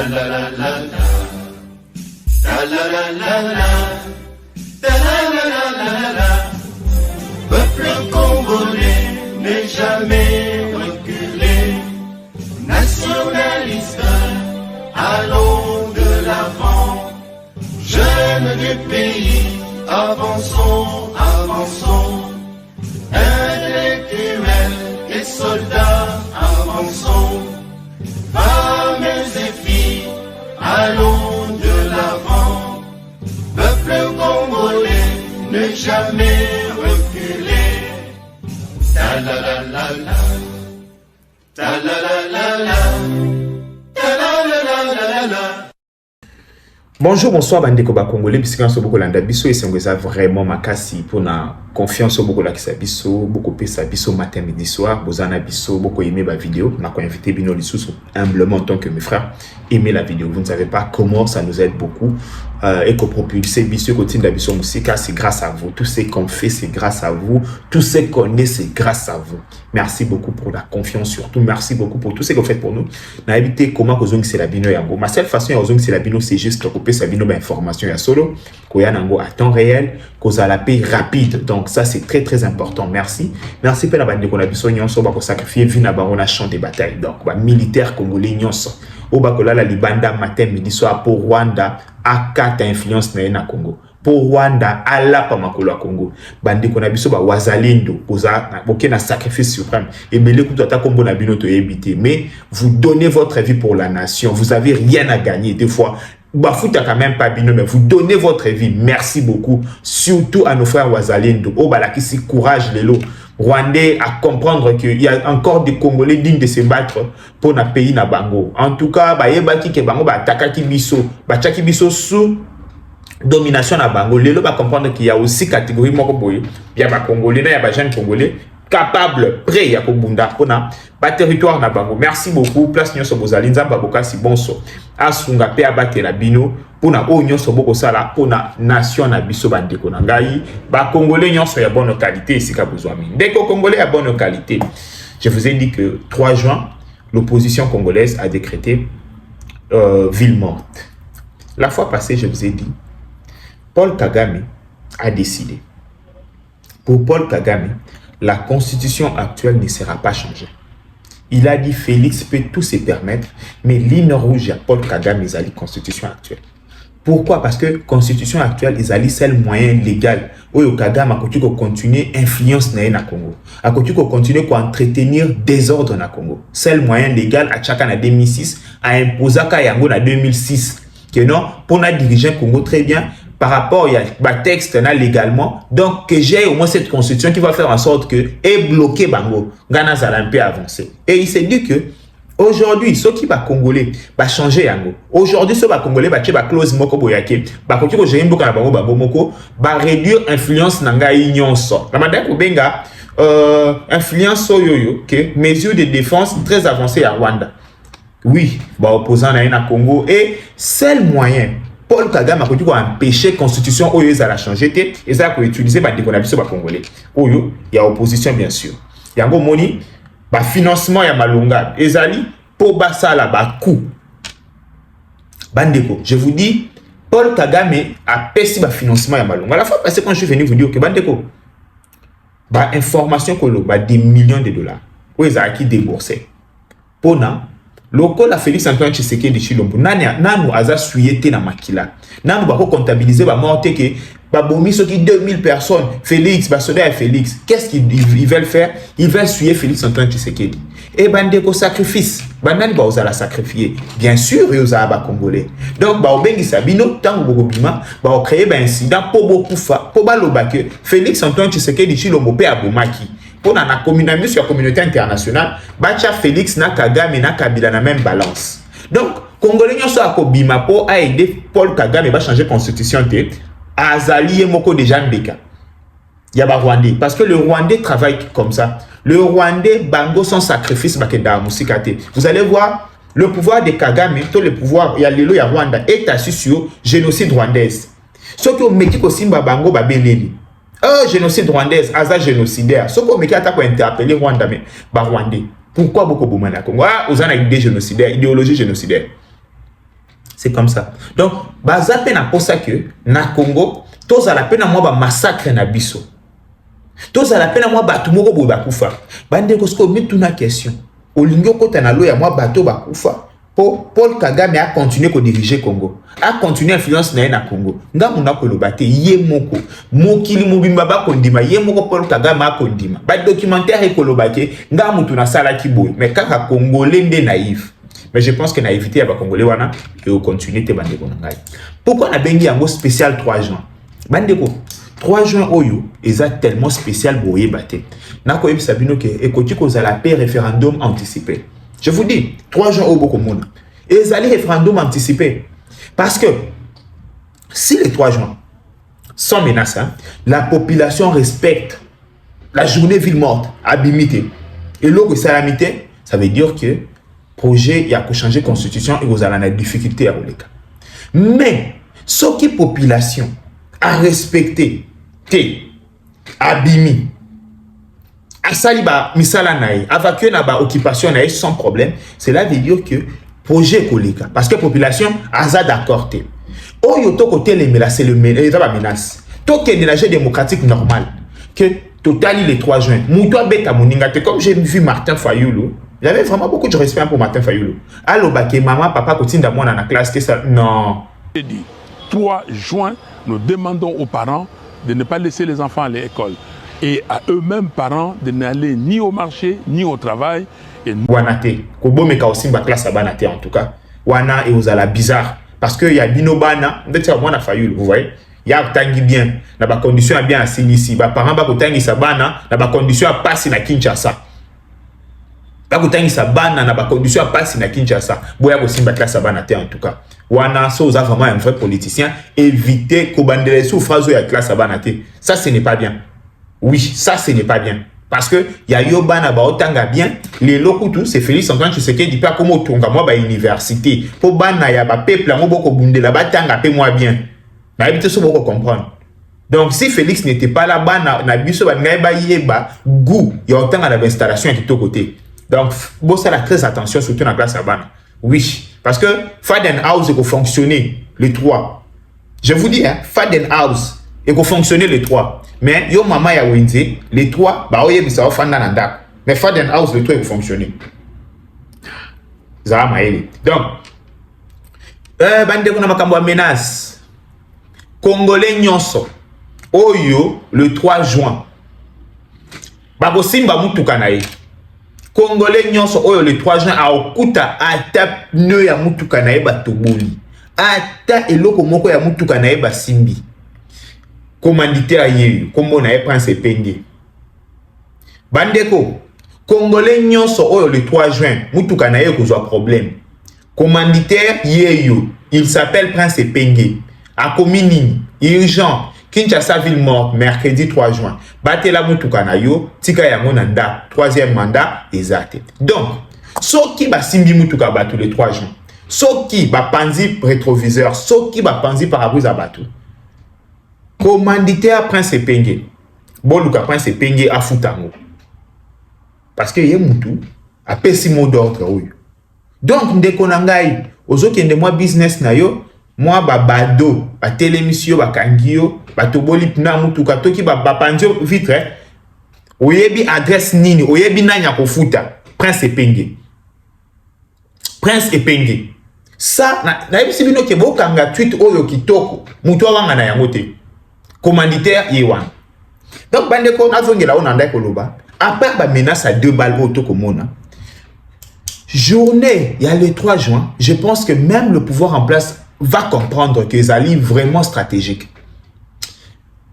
la la la la, ta la la la la, ta la la la la la. Peuple congolais n'est jamais reculé, nationaliste, allons de l'avant, jeunes du pays, avançons, avançons, intellectuels et soldats, avançons, femmes et filles, allons de l'avant, peuple congolais ne jamais reculer. Ta la la la la, ta la la la la, ta la la la la la. Bonjour, bonsoir, bandeko ba congolais, bisika nso boko landa biso esengeza vraiment makasi pour na confiance boko la kisa biso, boko pesa biso matin midi soir, bozana biso boko aimer ba vidéo, na ko invité bino lisusu humblement en tant que mes frères, aimer la vidéo. Vous ne savez pas comment ça nous aide beaucoup et que propulser biso côté de biso musika, c'est grâce à vous. Tout ce qu'on fait, c'est grâce à vous. Tout ce qu'on est, c'est grâce à vous. Merci beaucoup pour la confiance, surtout merci beaucoup pour tout ce que vous faites pour nous. Na évité comment kozong c'est la bino yango. Ma seule façon ya kozong c'est la bino, c'est juste couper sa bino information ya solo, koya nango à temps réel, koza la paix rapide. Donc ça c'est très très important. Merci. Merci pour la bande qu'on a biso nyonso ba ko sacrifier vie na bango na champ de bataille. Donc ba militaire congolais nyonso. O ba ko la libanda matin midi soir pour Rwanda a 4 influence na Congo. Pour Rwanda, Allah pa makolo Congo. Bandi kona biso ba wazalindo, koza boke na sacrifice suprême. Et me l'écoute ata kombo na bino to ebité. Mais vous donnez votre vie pour la nation. Vous avez rien à gagner. Des fois, Bafouta quand même pas bino, mais vous donnez votre vie. Merci beaucoup. Surtout à nos frères wazalindo. Oh balakisi courage lelo. Rwandais à comprendre qu'il y a encore des Congolais dignes de se battre pour notre pays na bango. En tout cas, ba yebaki ke bango ba atakaki biso, ba tchaki biso sous domination na bango. Lelo ba comprendre qu'il y a aussi catégorie moko boye. Il y a ba Congolais na, il y a ba jeunes Congolais capable, prêt ya ko bunda pona ba territoire na bango. Merci beaucoup. Place nyonso bozali nzamba bokasi bonso. Asunga pe abatela bino pona o nyonso boko sala pona nation na biso bandeko na ngai. Ba Congolais nyonso ya bonne qualité esika bozwami. Ndeko Congolais ya bonne qualité. Je vous ai dit que 3 juin, l'opposition congolaise a décrété ville morte. La fois passée, je vous ai dit, Paul Kagame a décidé. Pour Paul Kagame, la constitution actuelle ne sera pas changée. Il a dit Félix peut tout se permettre, mais ligne rouge à Paul Kagame, ils allaient constitution actuelle. Pourquoi? Parce que la constitution actuelle, ils allaient seul moyen légal. Où Kagame a continué influence na Congo. A continué à entretenir désordre na Congo. Seul moyen légal à chacun en 2006, a imposé Kayango en 2006. Que non, pour nous diriger Congo très bien, par rapport à texte légalement, donc que j'ai au moins cette constitution qui va faire en sorte que est bloqué Bango, Ghana Zalampe avancer. Et il s'est dit que aujourd'hui, ceux qui va Congolais va changer yango. Aujourd'hui, ceux va Congolais va close moko boyake, va continuer gérer moko na bango bango moko, va réduire influence nanga nyonso. La madame Kubenga influence yoyo, que mesure de défense très avancée à Rwanda. Oui, va opposant na Congo et seul moyen Paul Kagame a continué à empêcher la constitution où ils allaient changer et ça a utilisé par des Congolais. Où il y a opposition bien sûr. Il y a un moni, bah financement ya malonga. Ezali pour basa la ba coup. Bandeko, je vous dis, Paul Kagame a payé ba financement ya malonga. À la fois parce que quand je suis venu vous dire que bandeko, bah information que le bah des millions de dollars où ils ont déboursé. Pona loko la Félix Antoine Tshisekedi Tshilombo nanu aza suyete na makila nanu bako comptabiliser ba morte que ba bomi soki 2000 personnes Félix ba soda ya Félix qu'est-ce qu'ils veulent faire? Ils veulent suyer Félix Antoine Tshisekedi et bandeko sacrifice banani ba osala sacrifier bien sûr et osala ba congolais donc ba obengi sabino tango boko bima ba créer ba incident po bokufa po ba loba que Félix Antoine Tshisekedi Tshilombo pe abomaki. Pour la communauté internationale, Bacha Félix na Kagame na Kabila na même balance. Donc, Congolais nyonso akobima pour aider Paul Kagame va changer constitution té azali moko déjà mbeka. Yaba Rwandais parce que le Rwandais travaille comme ça. Le Rwandais bango son sacrifice bakeda musikate. Vous allez voir le pouvoir de Kagame, tout le pouvoir ya lelo ya Rwanda est assis sur génocide rwandaise. Ce que meki ko simba bango babeleli. Génocide rwandaise, Aza génocidaire. Ce qu'on m'a interpellé Rwanda, mais Rwandais. Pourquoi beaucoup de Congo? Vous avez une idée génocidaire, idéologie génocidaire. C'est comme ça. Donc, baza pe na posa que na Congo, tous à la peine à moi ba massacre na biso. Tous à la peine à moi ba tout moko bo ba kufa. Bande ko sko met tout na question. Olingo kota na lo ya moi bateau ba kufa. Paul Kagame a continué à diriger Congo. A continué à influence na Congo. Nga muna ko lobate ye moko. Mokili mobimba ba kondima ye moko Paul Kagame a kondima. Ba documentaire ko lobate nga mutu na sala ki boy. Mais kaka Congolais ndé naïf. Mais je pense que naïveté à Congolais wana et au continuer te bande ko ngai. Pourquoi na bengi yango spécial 3 juin? Bande ko 3 juin oyo eza tellement spécial boye baté. Na ko yebisa bino ke ekoti ko za la paix référendum anticipé. Je vous dis 3 juin au beaucoup monde. Et ils allaient référendum anticipé. Parce que si les 3 juin sans menace, hein, la population respecte la journée ville morte à Bimité. Et l'autre salamité, ça veut dire que projet il y a que changer constitution et vous allez avoir des difficultés à rouler. Mais ce qui population a respecté Abimi Asaliba misala naï évacuer na ba occupation naï sans problème, cela veut dire que projet koleka parce que population aza d'accord té oyo to côté les menaces c'est le menace to que l'énergie démocratique normal que totali les 3 juin muto beta moninga te comme j'ai vu Martin Fayulu. J'avais vraiment beaucoup de respect pour Martin Fayulu. Allo baké maman papa kotinda moi na classe que ça non. 3 juin, nous demandons aux parents de ne pas laisser les enfants à l'école et à eux-mêmes parents de n'aller ni au marché ni au travail. Et Wanate, Kobomeka aussi ma classe à Banate en tout cas. Wana et aux ala bizarre parce que y a binobana, peut-être moi na Fayulu, vous voyez. Il y a tangi bien, na ba condition a bien assis ici, ba parents ba kotangi sa bana, na ba condition a passer na Kinshasa. Ba kotangi sa bana na ba condition a passer na Kinshasa. Boya ko simba classe à Banate en tout cas. Wana so za vraiment un vrai politicien, éviter ko bandele sous phrase ya classe à Banate. Ça ce n'est pas bien. Oui, ça ce n'est pas bien. Parce que il y a yo bana ba otanga bien, les lokutu c'est Félix Antoine Tshisekedi di pas comme otonga moi ba université. Po bana ya ba peuple ngo boko bundela ba tanga pe moi bien. Na habité so boko comprendre. Donc si Félix n'était pas là bana na biso ba ngai ba yeba goût ya otanga na installation qui to côté. Donc bon ça la très attention surtout dans la classe à bana. Oui, parce que Faden House est fonctionner les 3. Je vous dis hein, Faden House est fonctionner les 3. Mais yo maman ya wenze les 3 ba oye bisa ofanda na ndako. Mais Faden House les 3 est fonctionner. Ça maele. Donc bande kuna makambo ya menace. Congolais nyonso oyo le 3 juin. Ba bosimba mutuka na ye. Congolais nyonso oyo le 3 juin a okuta ata pneu ya mutuka na ye batoboli. Ata eloko moko ya mutuka na ye basimbi. Commanditaire yeyo kombo na ye Prince Epenge. Bandeko Congolais nyonso oyo le 3 juin mutuka na ye kozwa problème. Commanditaire yeyo, il s'appelle Prince Epenge. A komini urgent Kinshasa ville morte mercredi 3 juin. Batela mutuka na yo tika yango na nda 3e mandat exact. Donc soki ba simbi mutuka batu le 3 juin. Soki ba panzi rétroviseur, soki ba panzi parabrise à batu. Commanditaire Prince Epenge. Bon Luka Prince Epenge a futango. Parce que yé mutu a pesi mot d'ordre oyo. Donc ndeko na ngai ozokende moi business na yo, moi ba bado, ba télémission ba kangio, ba toboli pna mutuka toki ba panzio vitre. Oyebi adresse nini, oyebi nanya ko futa Prince Epenge. Prince Epenge. Ça na yebisi bino ke bo kanga tweet oyo kitoko, mutu wanga na yango te. Commanditaire Yewan. Donc, bandeko, na on anda koloba. Après, ba menace à 2 balles au Tokomona. Journée, il y a le 3 juin. Je pense que même le pouvoir en place va comprendre que les alliés vraiment stratégiques.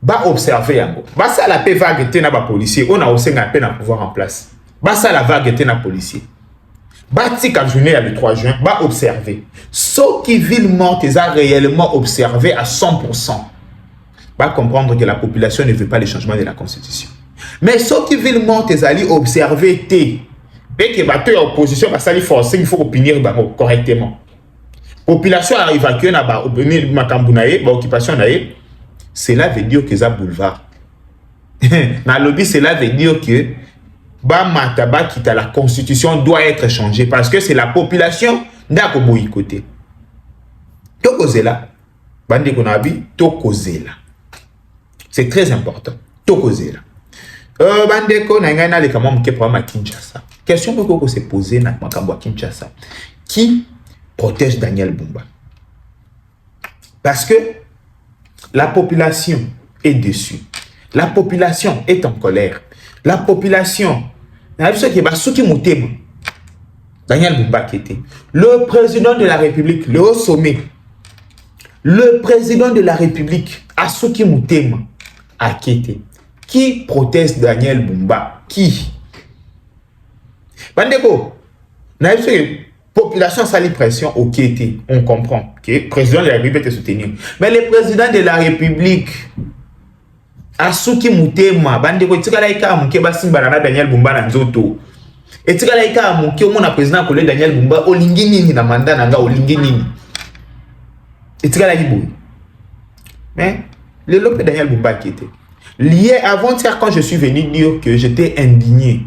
Ba observer yango. Ba ça la paix vague était na ba policier. On a aussi un appel à pouvoir en place. Ba ça la vague était na policier. Ba tika journée, il y a le 3 juin. Ba observer. Ceux qui ville morte, ils ont réellement observé à 100%. Va comprendre que la population ne veut pas le changement de la constitution. Mais ceux qui veulent monter, ils allaient observer et que la opposition va s'aller forcer, il faut punir correctement. Population a évacué na occupation cela veut dire que ça boulevard. Dans le lobby, cela veut dire que la constitution doit être changée parce que c'est la population qui a boycotté. Tokozela. Bande konabi, tokozela. C'est très important. Tokozela. Bande ko na ngana le kama mke problème à Kinshasa. Question que se poser na makambo à Kinshasa. Qui protège Daniel Bumba? Parce que la population est déçue. La population est en colère. La population, Daniel Bumba qui était le président de la République, le haut sommet, le président de la République, Asuki Moutema, a quitté. Qui proteste Daniel Bumba? Qui? Bandeko, la population sali pression au Kété, on comprend que le président de la République est soutenu. Mais le président de la République, Asuki Moutema, Bandeko, Tikalaika, Mukeba Simbarana, Daniel Bumba, Nanzoto. Et Tikalaika, Mukeba, mon président, collègue Daniel Bumba, Olinginini, na mandat, Nanga, Olinginini. Et Tikalaika, mais le lopé Daniel Bumba qui était. Lié avant-hier, quand je suis venu dire que j'étais indigné.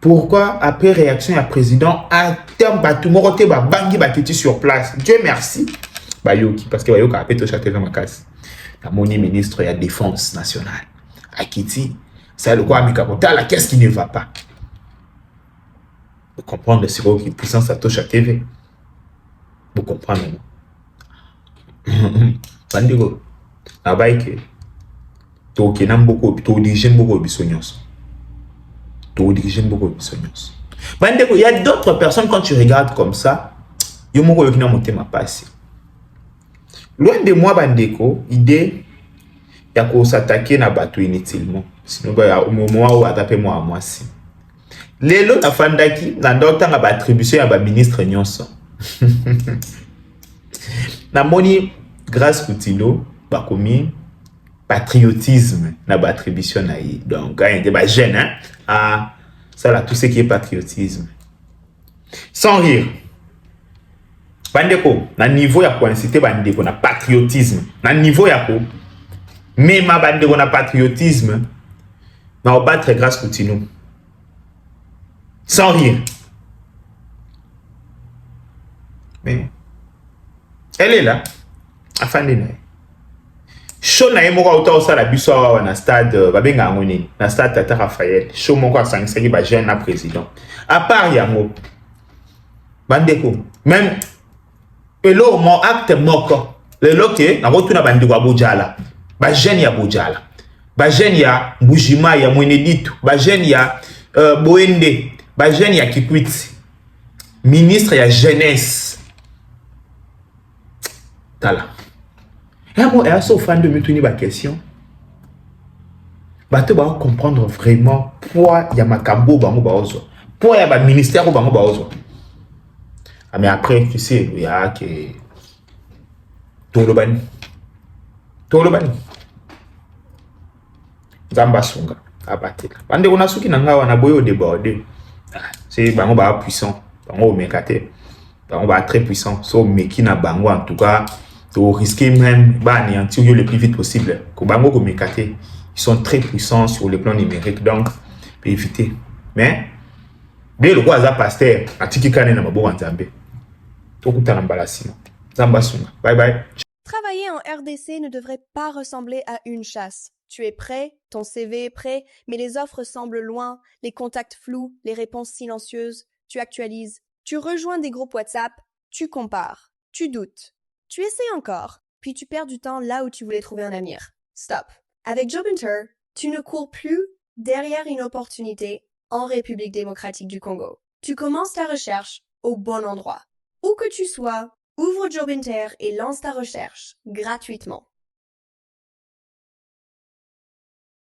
Pourquoi, après réaction à président, à terme, Batumorote, Bangi, Bakiti sur place. Dieu merci. Bayoki, parce que Bayoki a pété au château de Makas. La monnaie ministre de la Défense nationale. Akiti, c'est le quoi, Mikapotala, qu'est-ce qui ne va pas? Vous comprenez, c'est quoi qui puissance à touche à TV? Vous comprenez, non? Bandigo, la baïke, tu n'as beaucoup, tu diriges beaucoup de bisognos. Il y a d'autres personnes, quand tu regardes comme ça, ils m'ont dit que ma passe. Loin de moi, Bandeko, idée, il y a qu'on s'attaquer à bateau inutilement. Sinon, il y a un moment où attaquer moi à moi si. Les lots à Fandaki, dans d'autres temps, attribution à la ministre Nyonso. Na moni, grâce à Tilo, bakomi, patriotisme, na attribution na yi. Donc, quand il y a des jeunes, hein, à ça là, tout ce qui est patriotisme. Sans rire. Bandeko, na niveau ya coïncité bandeko na patriotisme. Na niveau ya ko. Mais ma bandeko na patriotisme. Na obattre grâce continue. Sans rire. Mais elle est là. Afandena. Show na yemo kwa uta la biso wa na stade babenga ngoni na stade Tata Raphaël. Show moko asangisa ki ba jeune na président. À part yango bandeko même elo mon acte moko le loke na rotuna bandeko abojala ba jeune ya bojala ba jeune ya Mbujima ya Mweneditu ba jeune ya Boende ba jeune ya Kikwiti ministre ya jeunesse tala. Et moi, je suis fan de me tenir ma question. Tu vas comprendre vraiment pourquoi il y a ma cambo, pourquoi il y a ma ministère. Mais après, tu sais, il y a que Tolobani. Zamba Songa. Abatela. Bande on a ceux qui n'ont pas boyo débordé. C'est bango ba puissant. Bango mekate. Bango ba très puissant. So meki na bango en tout cas. Tu risques même d'anéantir le plus vite possible. Ils sont très puissants sur le plan numérique, donc peut éviter. Mais dès le roi pasteur, bye bye. Travailler en RDC ne devrait pas ressembler à une chasse. Tu es prêt, ton CV est prêt, mais les offres semblent loin, les contacts flous, les réponses silencieuses. Tu actualises, tu rejoins des groupes WhatsApp, tu compares, tu doutes. Tu essaies encore, puis tu perds du temps là où tu voulais trouver un avenir. Stop. Avec Jobinter, tu ne cours plus derrière une opportunité en République démocratique du Congo. Tu commences ta recherche au bon endroit. Où que tu sois, ouvre Jobinter et lance ta recherche gratuitement.